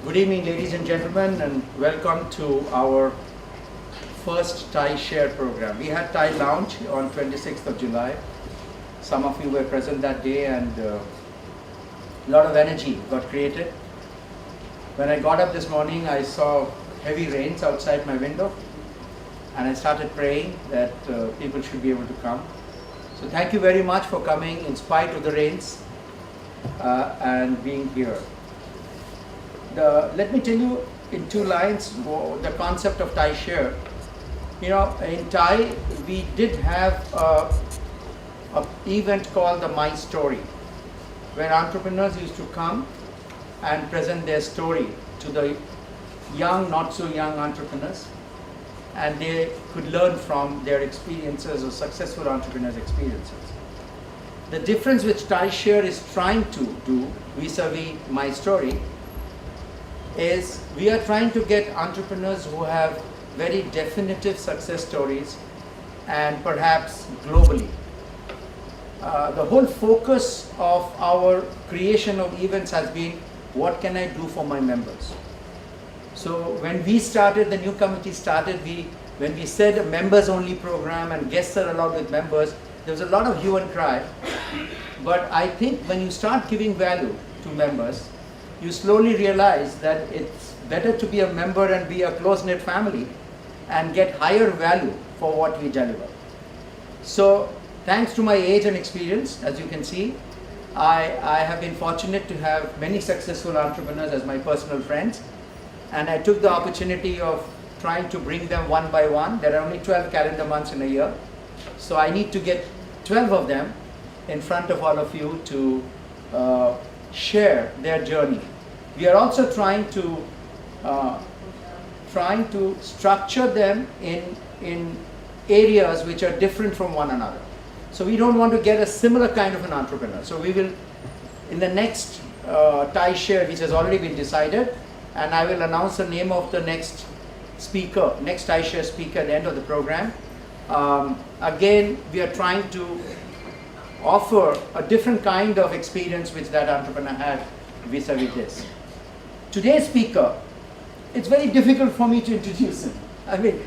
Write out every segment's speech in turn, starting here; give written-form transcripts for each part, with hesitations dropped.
Good evening, ladies and gentlemen, and welcome to our first Thai Share program. We had Thai Lounge on 26th of July. Some of you were present that day, and a lot of energy got created. When I got up this morning, I saw heavy rains outside my window, and I started praying that people should be able to come. So thank you very much for coming in spite of the rains and being here. Let me tell you in 2 lines the concept of Thai Share. You know, in Thai, we did have an event called the My Story, where entrepreneurs used to come and present their story to the young, not so young entrepreneurs, and they could learn from their experiences or successful entrepreneurs' experiences. The difference which Thai Share is trying to do vis-a-vis My Story is we are trying to get entrepreneurs who have very definitive success stories, and perhaps globally. The whole focus of our creation of events has been, what can I do for my members? So when we started, the new committee started, when we said a members only program and guests are allowed with members, there was a lot of hue and cry. But I think when you start giving value to members, you slowly realize that it's better to be a member and be a close-knit family and get higher value for what we deliver. So thanks to my age and experience, as you can see, I have been fortunate to have many successful entrepreneurs as my personal friends, and I took the opportunity of trying to bring them one by one. There are only 12 calendar months in a year, so I need to get 12 of them in front of all of you to share their journey. We are also trying to structure them in areas which are different from one another. So we don't want to get a similar kind of an entrepreneur. So we will, in the next Thai Share, which has already been decided, and I will announce the name of the next speaker, next Thai Share speaker at the end of the program. Again, we are trying to offer a different kind of experience which that entrepreneur had vis-a-vis this. Today's speaker, it's very difficult for me to introduce him. I mean,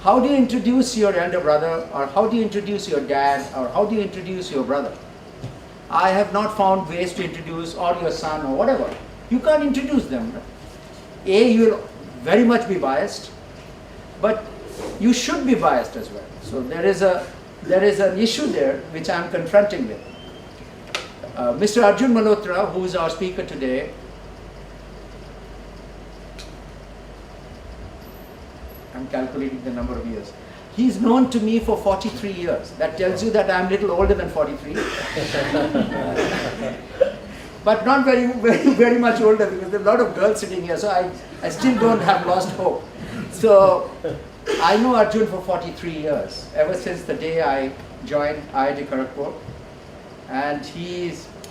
how do you introduce your elder brother, or how do you introduce your dad, or how do you introduce your brother? I have not found ways to introduce, or your son, or whatever. You can't introduce them. A, you will very much be biased, but you should be biased as well. So there is an issue there which I am confronting with. Mr. Arjun Malhotra, who is our speaker today, I'm calculating the number of years. He's known to me for 43 years. That tells you that I'm a little older than 43. But not very much older, because there are a lot of girls sitting here, so I still don't have lost hope. So I know Arjun for 43 years, ever since the day I joined IIT Kharagpur. And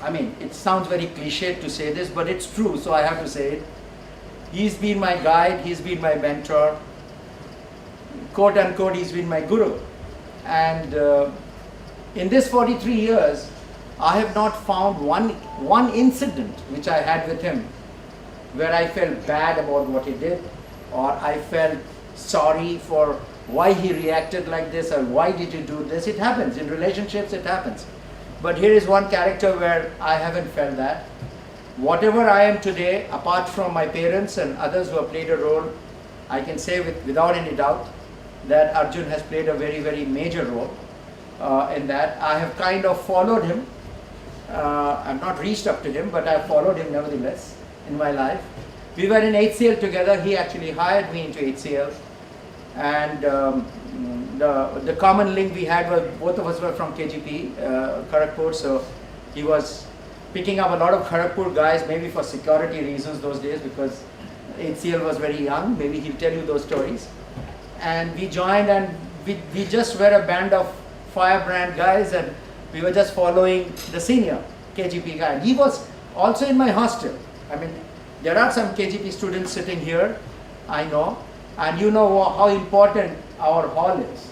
I mean, it sounds very cliche to say this, but it's true, so I have to say it. He's been my guide, he's been my mentor, quote unquote, he's been my guru. And in this 43 years, I have not found one incident which I had with him where I felt bad about what he did, or I felt sorry for why he reacted like this, or why did you do this. It happens in relationships, it happens. But here is one character where I haven't felt that. Whatever I am today, apart from my parents and others who have played a role, I can say without any doubt that Arjun has played a very, very major role in that. I have kind of followed him. I've not reached up to him, but I've followed him nevertheless in my life. We were in HCL together. He actually hired me into HCL. And the common link we had was both of us were from KGP, Kharagpur. So he was picking up a lot of Kharagpur guys, maybe for security reasons those days, because HCL was very young. Maybe he'll tell you those stories. And we joined, and we just were a band of firebrand guys, and we were just following the senior KGP guy. And he was also in my hostel. I mean, there are some KGP students sitting here, I know, and you know how important our hall is.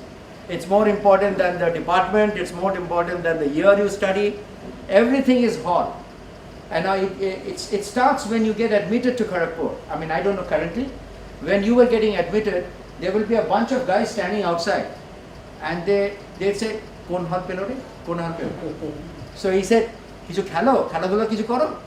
It's more important than the department, it's more important than the year you study. Everything is hall. And now it starts when you get admitted to Kharagpur. I mean, I don't know currently. When you were getting admitted, there will be a bunch of guys standing outside. And they'd say, Kon hal pelo re? Kon hal pelo? So he said, Kichu khelo? Kheladhula kichu koro?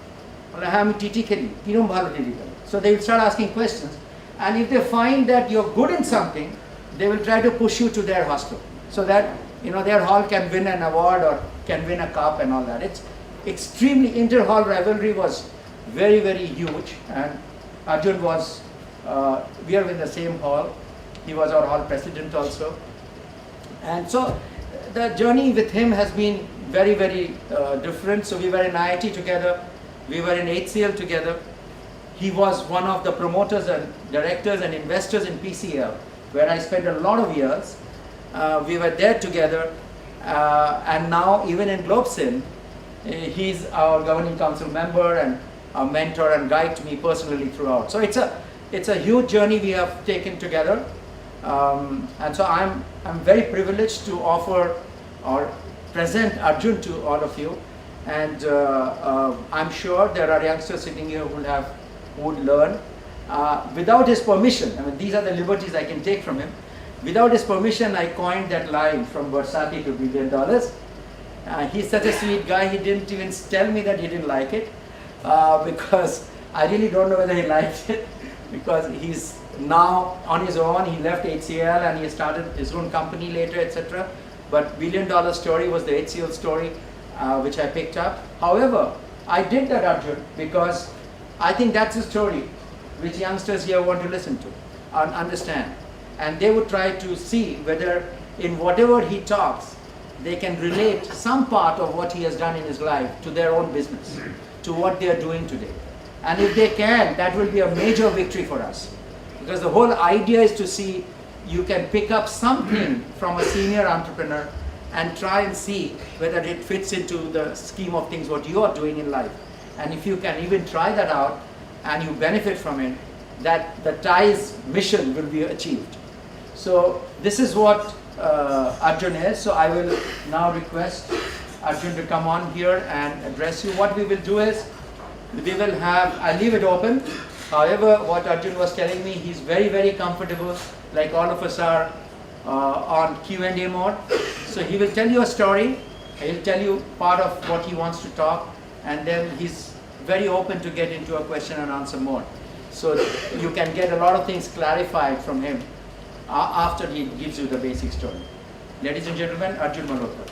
I'm TT kheli. Kirom bhalo TT khelo? So they will start asking questions. And if they find that you're good in something, they will try to push you to their hostel. So that, their hall can win an award or can win a cup and all that. It's extremely, inter-hall rivalry was very, very huge. And Arjun was, we are in the same hall. He was our hall president also. And so the journey with him has been very, very different. So we were in IIT together. We were in HCL together. He was one of the promoters and directors and investors in PCL, where I spent a lot of years. We were there together. And now even in Globsin, he's our governing council member and a mentor and guide to me personally throughout. So it's a huge journey we have taken together. And so I'm very privileged to offer or present Arjun to all of you. And I'm sure there are youngsters sitting here who would learn. Without his permission, I mean, these are the liberties I can take from him. Without his permission, I coined that line from Versati to $1 billion. He's such a sweet guy, he didn't even tell me that he didn't like it, because I really don't know whether he liked it, because he's now on his own. He left HCL and he started his own company later, etc. But $1 billion story was the HCL story, which I picked up. However, I did that, Arjun, because I think that's a story which youngsters here want to listen to and understand. And they would try to see whether in whatever he talks, they can relate some part of what he has done in his life to their own business, to what they are doing today. And if they can, that will be a major victory for us. Because the whole idea is to see you can pick up something from a senior entrepreneur and try and see whether it fits into the scheme of things what you are doing in life. And if you can even try that out and you benefit from it, that the TIE's mission will be achieved. So this is what Arjun is. So I will now request Arjun to come on here and address you. What we will do is, we will have, I'll leave it open. However, what Arjun was telling me, he's very, very comfortable, like all of us are on Q&A mode. So he will tell you a story, he'll tell you part of what he wants to talk, and then he's very open to get into a question and answer mode. So you can get a lot of things clarified from him after he gives you the basic story. Ladies and gentlemen, Arjun Malhotra.